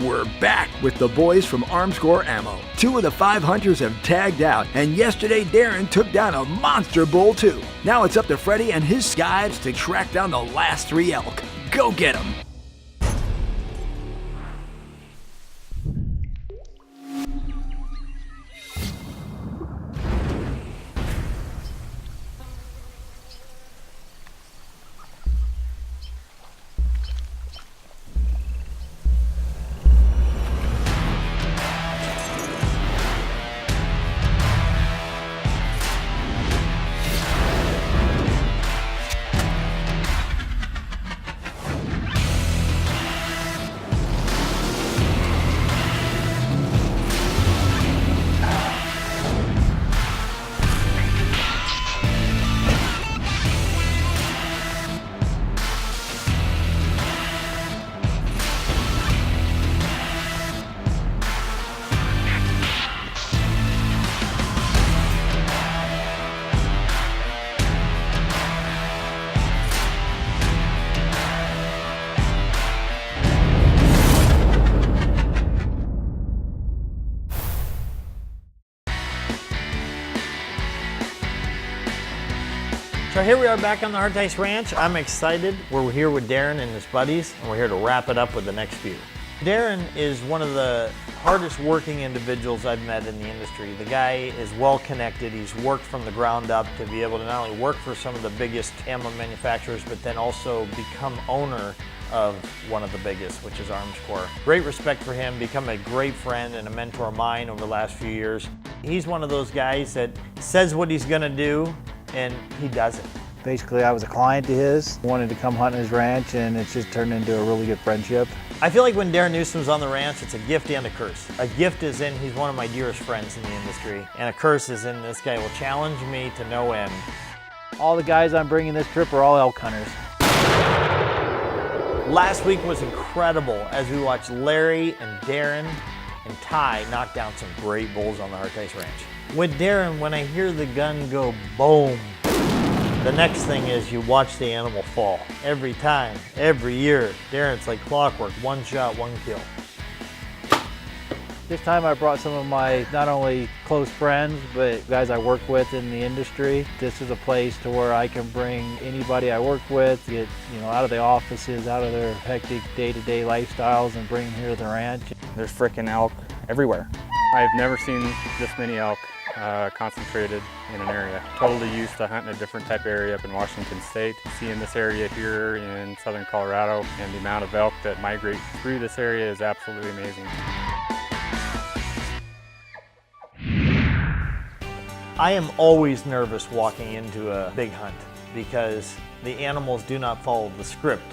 We're back with the boys from Armscor Ammo. 2 of the 5 hunters have tagged out, and yesterday Darren took down a monster bull too. Now it's up to Freddy and his skives to track down the last 3 elk. Go get them! So here we are back on the Harteis Ranch. I'm excited. We're here with Darren and his buddies, and we're here to wrap it up with the next few. Darren is one of the hardest working individuals I've met in the industry. The guy is well connected. He's worked from the ground up to be able to not only work for some of the biggest ammo manufacturers, but then also become owner of one of the biggest, which is Armscor. Great respect for him, become a great friend and a mentor of mine over the last few years. He's one of those guys that says what he's gonna do, and he does it. Basically, I was a client to his, wanted to come hunt his ranch, and it's just turned into a really good friendship. I feel like when Darren Newsom's on the ranch, it's a gift and a curse. A gift is in he's one of my dearest friends in the industry, and a curse is in this guy will challenge me to no end. All the guys I'm bringing this trip are all elk hunters. Last week was incredible as we watched Larry and Darren and Ty knock down some great bulls on the Harteis Ranch. With Darren, when I hear the gun go boom, the next thing is you watch the animal fall. Every time, every year. Darren's like clockwork, 1 shot, 1 kill. This time I brought some of my not only close friends, but guys I work with in the industry. This is a place to where I can bring anybody I work with, get out of the offices, out of their hectic day-to-day lifestyles, and bring them here to the ranch. There's frickin' elk everywhere. I've never seen this many elk concentrated in an area. Totally used to hunting a different type of area up in Washington State. Seeing this area here in southern Colorado and the amount of elk that migrate through this area is absolutely amazing. I am always nervous walking into a big hunt because the animals do not follow the script.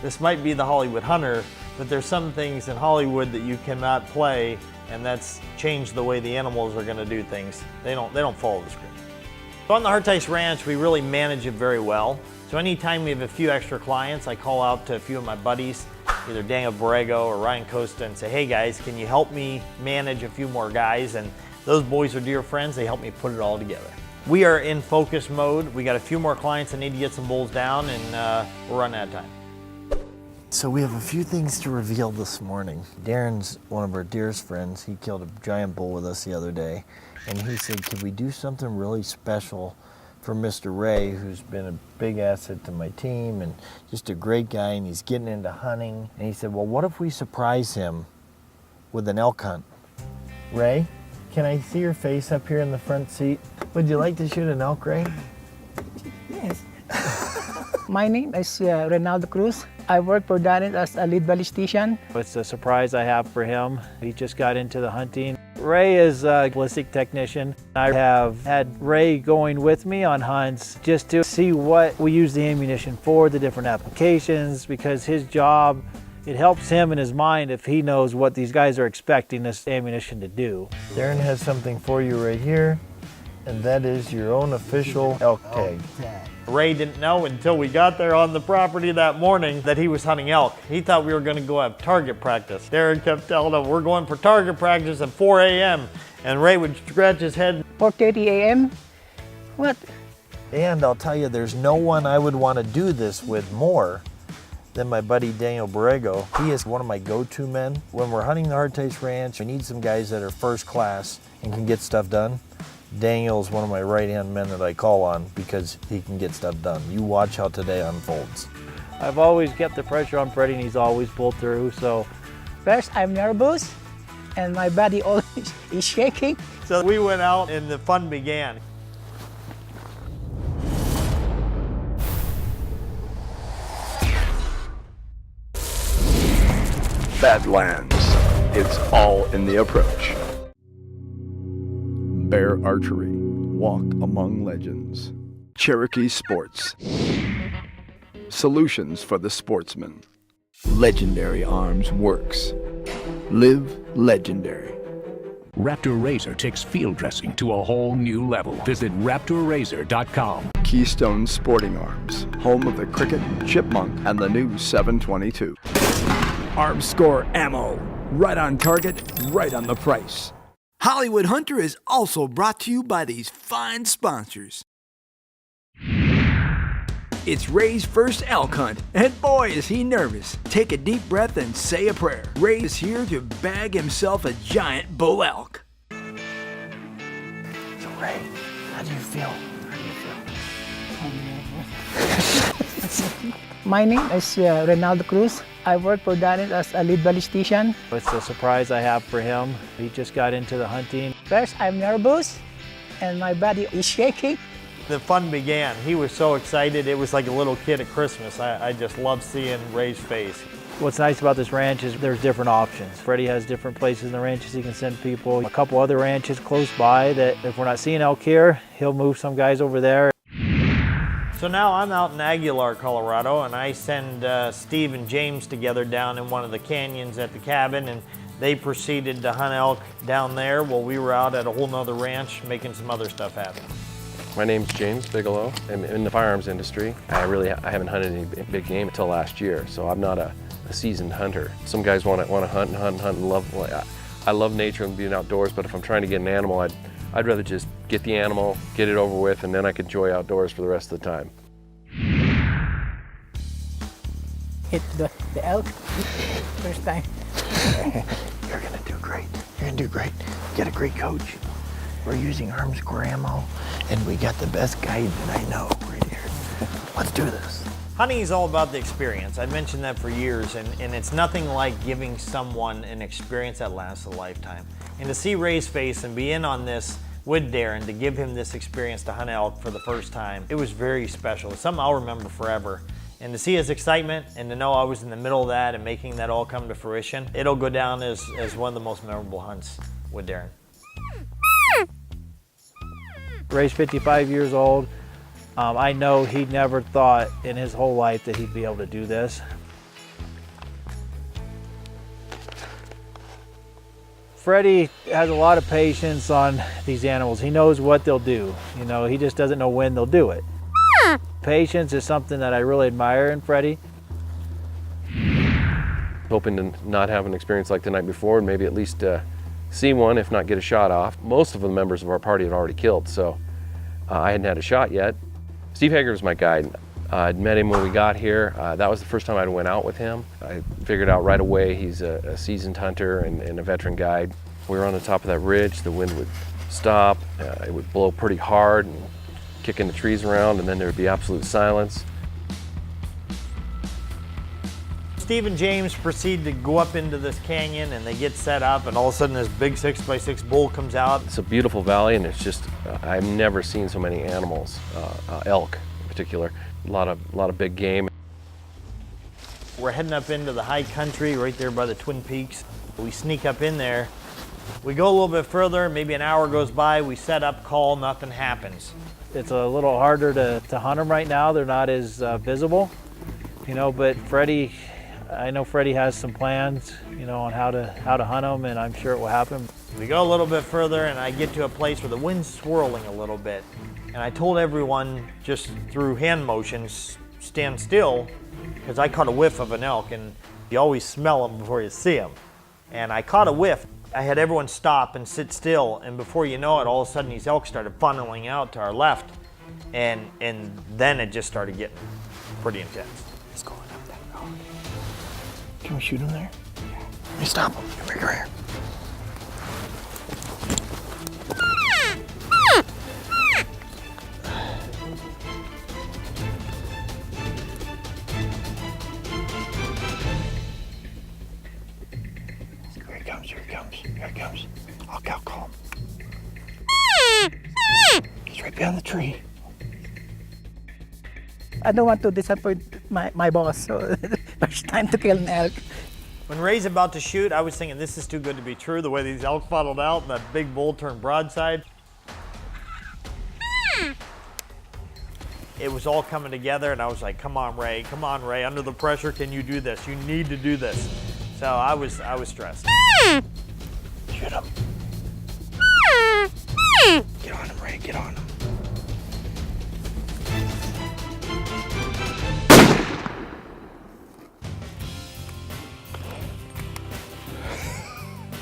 This might be the Hollywood hunter, but there's some things in Hollywood that you cannot play, and that's changed the way the animals are going to do things. They don't follow the script. So on the Harteis Ranch, we really manage it very well. So anytime we have a few extra clients, I call out to a few of my buddies, either Daniel Borrego or Ryan Costa, and say, hey guys, can you help me manage a few more guys? And those boys are dear friends. They help me put it all together. We are in focus mode. We got a few more clients that need to get some bulls down, and we're running out of time. So we have a few things to reveal this morning. Darren's one of our dearest friends. He killed a giant bull with us the other day, and he said, could we do something really special for Mr. Ray, who's been a big asset to my team and just a great guy, and he's getting into hunting. And he said, well, what if we surprise him with an elk hunt? Ray, can I see your face up here in the front seat? Would you like to shoot an elk, Ray? Yes. My name is Ronaldo Cruz. I work for Darren as a lead ballistician. It's a surprise I have for him. He just got into the hunting. Ray is a ballistic technician. I have had Ray going with me on hunts just to see what we use the ammunition for, the different applications, because his job, it helps him in his mind if he knows what these guys are expecting this ammunition to do. Darren has something for you right here, and that is your own official elk tag. Ray didn't know until we got there on the property that morning that he was hunting elk. He thought we were going to go have target practice. Darren kept telling him, we're going for target practice at 4 a.m. And Ray would scratch his head. 4:30 a.m. What? And I'll tell you, there's no one I would want to do this with more Then my buddy Daniel Borrego, he is one of my go-to men. When we're hunting the Harteis Ranch, we need some guys that are first class and can get stuff done. Daniel's one of my right-hand men that I call on because he can get stuff done. You watch how today unfolds. I've always kept the pressure on Freddy and he's always pulled through, so. First, I'm nervous and my body always is shaking. So we went out and the fun began. Badlands. It's all in the approach. Bear Archery. Walk among legends. Cherokee Sports. Solutions for the sportsman. Legendary Arms Works. Live legendary. Raptor Razor takes field dressing to a whole new level. Visit RaptorRazor.com. Keystone Sporting Arms. Home of the Cricket, Chipmunk, and the new 722. Armscor ammo. Right on target, right on the price. Hollywood Hunter is also brought to you by these fine sponsors. It's Ray's first elk hunt, and boy is he nervous. Take a deep breath and say a prayer. Ray is here to bag himself a giant bull elk. So Ray, how do you feel? My name is Ronaldo Cruz. I work for Daniel as a lead ballistician. It's a surprise I have for him. He just got into the hunting. First, I'm nervous and my body is shaking. The fun began. He was so excited. It was like a little kid at Christmas. I just love seeing Ray's face. What's nice about this ranch is there's different options. Freddie has different places in the ranches he can send people. A couple other ranches close by that if we're not seeing elk here, he'll move some guys over there. So now I'm out in Aguilar, Colorado, and I send Steve and James together down in one of the canyons at the cabin, and they proceeded to hunt elk down there while we were out at a whole nother ranch making some other stuff happen. My name's James Bigelow. I'm in the firearms industry. I haven't hunted any big game until last year, so I'm not a seasoned hunter. Some guys want to hunt and love. I love nature and being outdoors, but if I'm trying to get an animal, I'd rather just get the animal, get it over with, and then I can enjoy outdoors for the rest of the time. Hit the elk first time. You're gonna do great. You're gonna do great. Get a great coach. We're using Armscor ammo, and we got the best guide that I know right here. Let's do this. Hunting is all about the experience. I've mentioned that for years, and it's nothing like giving someone an experience that lasts a lifetime. And to see Ray's face and be in on this with Darren, to give him this experience to hunt elk for the first time, it was very special. It's something I'll remember forever. And to see his excitement and to know I was in the middle of that and making that all come to fruition, it'll go down as one of the most memorable hunts with Darren. Ray's 55 years old. I know he never thought in his whole life that he'd be able to do this. Freddy has a lot of patience on these animals. He knows what they'll do. You know, he just doesn't know when they'll do it. Patience is something that I really admire in Freddy. Hoping to not have an experience like the night before and maybe at least see one, if not get a shot off. Most of the members of our party had already killed, so I hadn't had a shot yet. Steve Hager was my guide. I'd met him when we got here. That was the first time I went out with him. I figured out right away he's a seasoned hunter and a veteran guide. We were on the top of that ridge. The wind would stop. It would blow pretty hard and kicking the trees around, and then there would be absolute silence. Steve and James proceed to go up into this canyon, and they get set up, and all of a sudden this big 6x6 bull comes out. It's a beautiful valley, and it's just, I've never seen so many animals, elk in particular. A lot of big game. We're heading up into the high country right there by the Twin Peaks. We sneak up in there. We go a little bit further, maybe an hour goes by, we set up, call, nothing happens. It's a little harder to hunt them right now. They're not as visible, you know, but Freddy, I know Freddy has some plans, you know, on how to hunt them, and I'm sure it will happen. We go a little bit further, and I get to a place where the wind's swirling a little bit. And I told everyone, just through hand motions, stand still, because I caught a whiff of an elk, and you always smell them before you see them. And I caught a whiff. I had everyone stop and sit still, and before you know it, all of a sudden these elk started funneling out to our left, and then it just started getting pretty intense. It's going up that road. Can we shoot him there? Let me stop him. Come here. Here he comes. I'll call him. He's right behind the tree. I don't want to disappoint my boss, so it's time to kill an elk. When Ray's about to shoot, I was thinking this is too good to be true, the way these elk funneled out and that big bull turned broadside. It was all coming together and I was like, come on Ray, under the pressure, can you do this? You need to do this. So I was stressed. Shoot him. Get on him, Ray, get on him.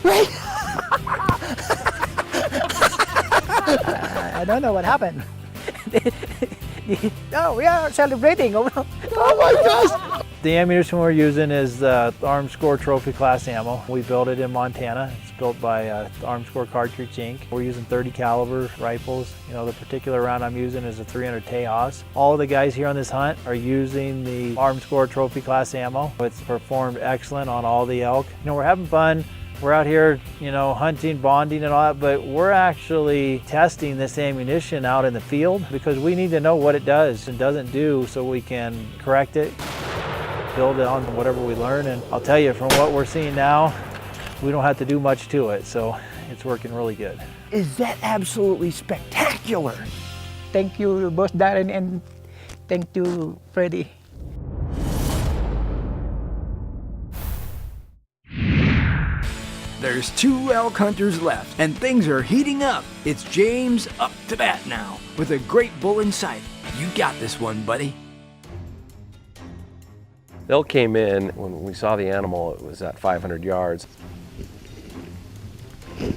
Ray! I don't know what happened. Oh, we are celebrating. Oh my gosh! The ammunition we're using is Armscor Trophy Class ammo. We built it in Montana. It's built by Armscor Cartridge Inc. We're using 30 caliber rifles. You know, the particular round I'm using is a 300 Tejas. All of the guys here on this hunt are using the Armscor Trophy Class ammo. It's performed excellent on all the elk. You know, we're having fun. We're out here, you know, hunting, bonding and all that, but we're actually testing this ammunition out in the field because we need to know what it does and doesn't do so we can correct it, build it on whatever we learn. And I'll tell you, from what we're seeing now, we don't have to do much to it, so it's working really good. Is that absolutely spectacular? Thank you, Boss Darren, and thank you, Freddy. There's 2 elk hunters left, and things are heating up. It's James up to bat now, with a great bull in sight. You got this one, buddy. The elk came in, when we saw the animal, it was at 500 yards. Get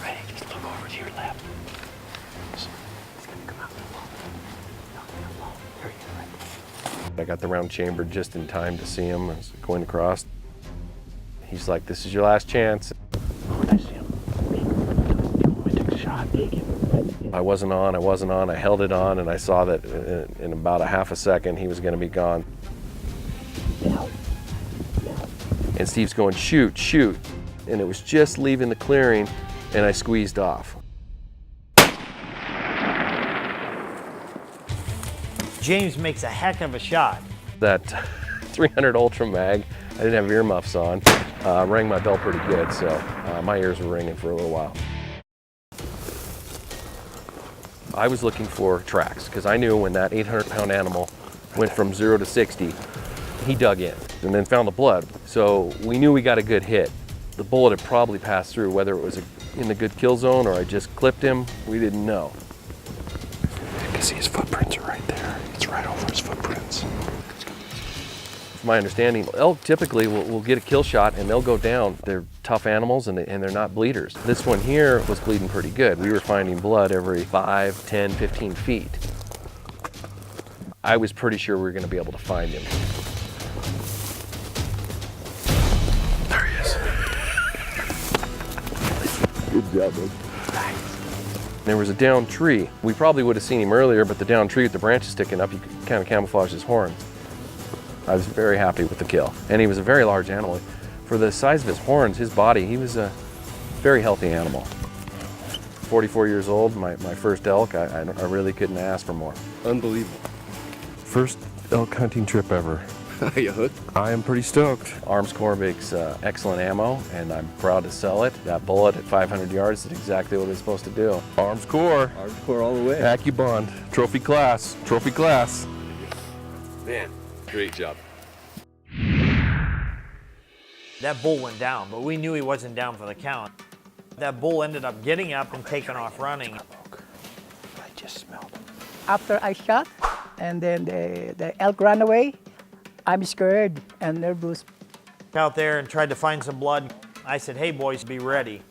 ready, just look over to your left. He's gonna come out the wall. There he is, right there. I got the round chambered just in time to see him as going across. He's like, this is your last chance. I see him. I took a shot. I wasn't on. I held it on, and I saw that in about a half a second he was going to be gone. And Steve's going, shoot, shoot. And it was just leaving the clearing, and I squeezed off. James makes a heck of a shot. That 300 Ultra Mag, I didn't have earmuffs on, rang my bell pretty good, so my ears were ringing for a little while. I was looking for tracks, because I knew when that 800-pound animal went from 0 to 60, he dug in and then found the blood. So we knew we got a good hit. The bullet had probably passed through, whether it was in the good kill zone or I just clipped him, we didn't know. You can see his footprints are right there. It's right over his footprints. From my understanding, elk typically will get a kill shot and they'll go down. They're tough animals and they're not bleeders. This one here was bleeding pretty good. We were finding blood every 5, 10, 15 feet. I was pretty sure we were going to be able to find him. There he is. Good job, man. There was a downed tree. We probably would have seen him earlier, but the downed tree with the branches sticking up, you could kind of camouflage his horns. I was very happy with the kill. And he was a very large animal. For the size of his horns, his body, he was a very healthy animal. 44 years old, my first elk, I really couldn't ask for more. Unbelievable. First elk hunting trip ever. You hooked? I am pretty stoked. Armscor makes excellent ammo, and I'm proud to sell it. That bullet at 500 yards did exactly what it was supposed to do. Armscor. Armscor all the way. AccuBond. Trophy class. Trophy class. Man, great job. That bull went down, but we knew he wasn't down for the count. That bull ended up getting up and taking off running. I just smelled him. After I shot, and then the elk ran away, I'm scared and nervous. Out there and tried to find some blood. I said, hey boys, be ready.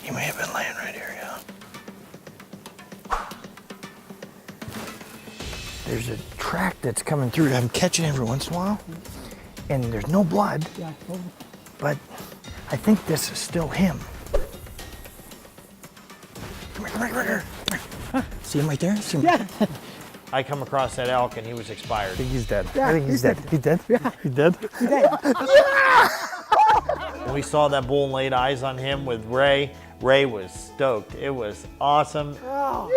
He may have been laying right here, yeah. There's a track that's coming through. I'm catching every once in a while, and there's no blood, but I think this is still him. Come here, come here, come here. Come here. See him right there? See him? Yeah. I come across that elk and he was expired. I think he's dead. Yeah, I think he's dead. He's dead? Yeah. He's dead? He's dead. When we saw that bull and laid eyes on him with Ray, Ray was stoked. It was awesome. Oh.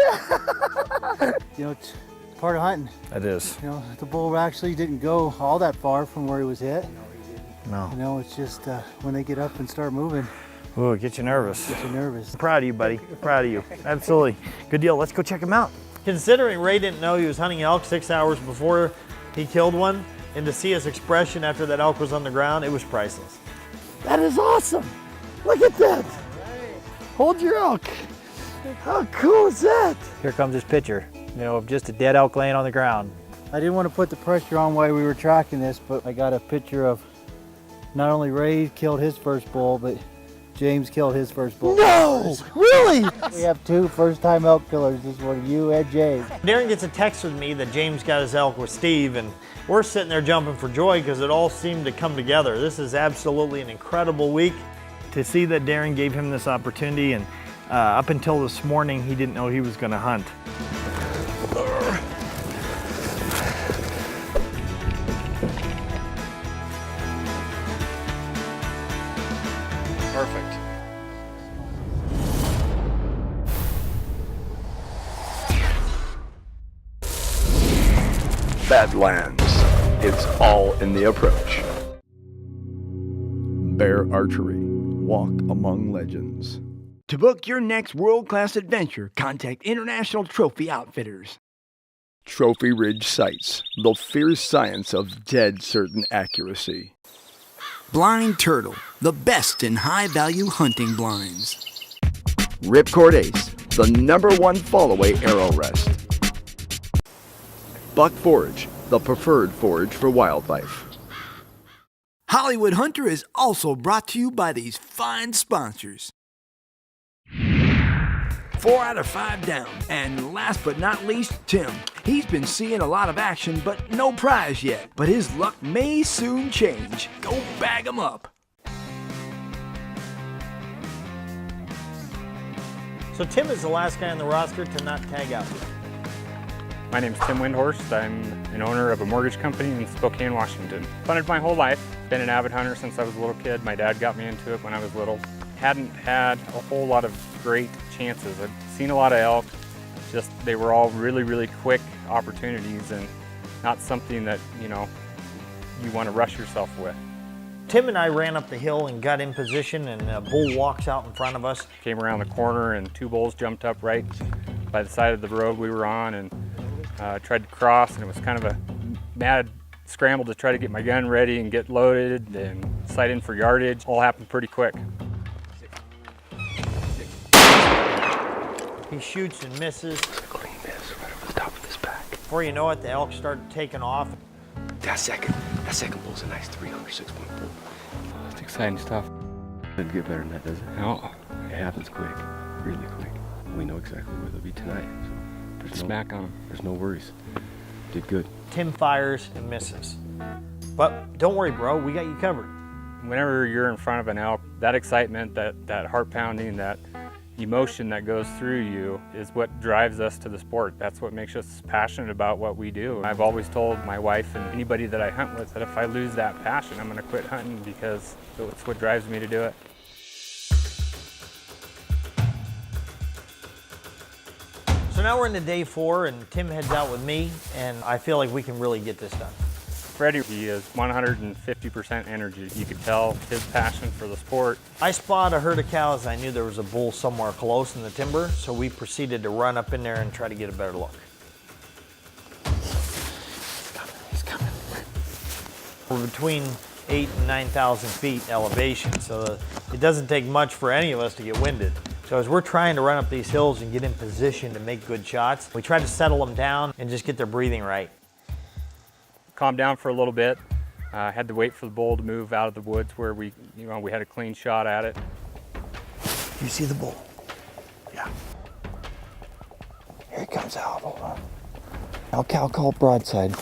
You know, it's part of hunting. It is. You know, the bull actually didn't go all that far from where he was hit. No. You know, it's just when they get up and start moving, Ooh, it gets you nervous. get you nervous. I'm proud of you, buddy. Proud of you. Absolutely. Good deal. Let's go check him out. Considering Ray didn't know he was hunting elk 6 hours before he killed one, and to see his expression after that elk was on the ground, it was priceless. That is awesome. Look at that. Hold your elk. How cool is that? Here comes his picture, you know, of just a dead elk laying on the ground. I didn't want to put the pressure on while we were tracking this, but I got a picture of not only Ray killed his first bull, but James killed his first bull. No, really? We have 2 first-time elk killers this morning, you and James. Darren gets a text with me that James got his elk with Steve, and we're sitting there jumping for joy because it all seemed to come together. This is absolutely an incredible week. To see that Darren gave him this opportunity, and up until this morning, he didn't know he was going to hunt. Perfect. Badlands. It's all in the approach. Bear Archery. Walk among legends. To book your next world-class adventure, contact International Trophy Outfitters. Trophy Ridge Sights. The fierce science of dead certain accuracy. Blind Turtle. The best in high-value hunting blinds. Ripcord Ace. The #1 fall-away arrow rest. Buck Forage, the preferred forage for wildlife. Hollywood Hunter is also brought to you by these fine sponsors. 4 out of 5 down. And last but not least, Tim. He's been seeing a lot of action, but no prize yet. But his luck may soon change. Go bag him up. So Tim is the last guy on the roster to not tag out. My name's Tim Windhorst. I'm an owner of a mortgage company in Spokane, Washington. Hunted my whole life. Been an avid hunter since I was a little kid. My dad got me into it when I was little. Hadn't had a whole lot of great chances. I've seen a lot of elk. Just they were all really, really quick opportunities and not something that, you know, you want to rush yourself with. Tim and I ran up the hill and got in position, and a bull walks out in front of us. Came around the corner and 2 bulls jumped up right by the side of the road we were on and tried to cross, and it was kind of a mad scramble to try to get my gun ready and get loaded and sight in for yardage. All happened pretty quick. He shoots and misses. Clean miss right over the top of his back. Before you know it, the elk started taking off. That second bull's a nice 306-point bull. It's exciting stuff. Doesn't get better than that, does it? No, It happens quick, really quick. We know exactly where they'll be tonight. So there's smack on them. There's no worries. Did good. Tim fires and misses. But don't worry, bro, we got you covered. Whenever you're in front of an elk, that excitement, that heart pounding, that emotion that goes through you is what drives us to the sport. That's what makes us passionate about what we do. I've always told my wife and anybody that I hunt with that if I lose that passion, I'm going to quit hunting because it's what drives me to do it. So now we're into day 4, and Tim heads out with me, and I feel like we can really get this done. Freddy, he is 150% energy. You could tell his passion for the sport. I spotted a herd of cows. I knew there was a bull somewhere close in the timber, so we proceeded to run up in there and try to get a better look. He's coming. We're between 8,000 and 9,000 feet elevation, so it doesn't take much for any of us to get winded. So as we're trying to run up these hills and get in position to make good shots, we try to settle them down and just get their breathing right. Calmed down for a little bit. Had to wait for the bull to move out of the woods where we had a clean shot at it. You see the bull? Yeah. Here he comes out. Hold on. I'll call broadside.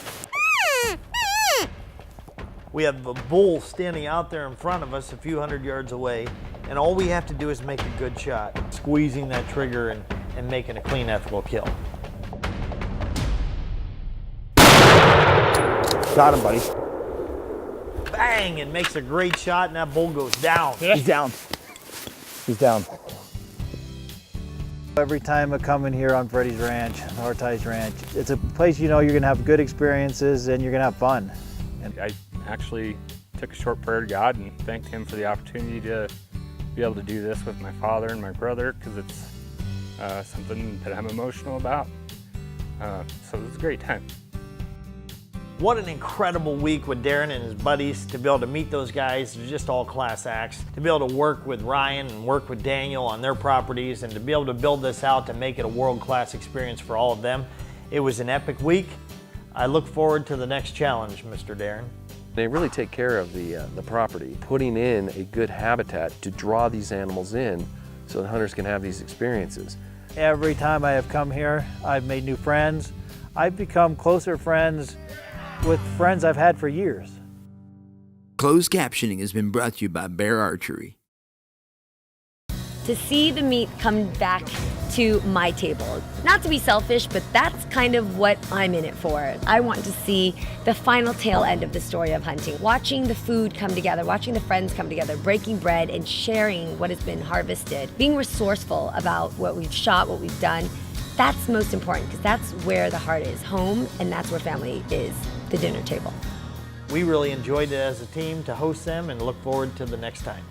We have a bull standing out there in front of us a few hundred yards away, and all we have to do is make a good shot, squeezing that trigger and making a clean, ethical kill. Got him, buddy. Bang! It makes a great shot, and that bull goes down. He's down. He's down. Every time I come in here on Freddy's Ranch, Harteis Ranch, it's a place you know you're gonna have good experiences and you're gonna have fun. And I actually took a short prayer to God and thanked Him for the opportunity to be able to do this with my father and my brother, because it's something that I'm emotional about. So it was a great time. What an incredible week with Darren and his buddies, to be able to meet those guys. They're just all class acts. To be able to work with Ryan and work with Daniel on their properties, and to be able to build this out to make it a world-class experience for all of them. It was an epic week. I look forward to the next challenge, Mr. Darren. They really take care of the property, putting in a good habitat to draw these animals in so the hunters can have these experiences. Every time I have come here, I've made new friends. I've become closer friends with friends I've had for years. Closed captioning has been brought to you by Bear Archery. To see the meat come back to my table. Not to be selfish, but that's kind of what I'm in it for. I want to see the final tail end of the story of hunting. Watching the food come together, watching the friends come together, breaking bread and sharing what has been harvested. Being resourceful about what we've shot, what we've done. That's most important, because that's where the heart is, home, and that's where family is, the dinner table. We really enjoyed it as a team to host them, and look forward to the next time.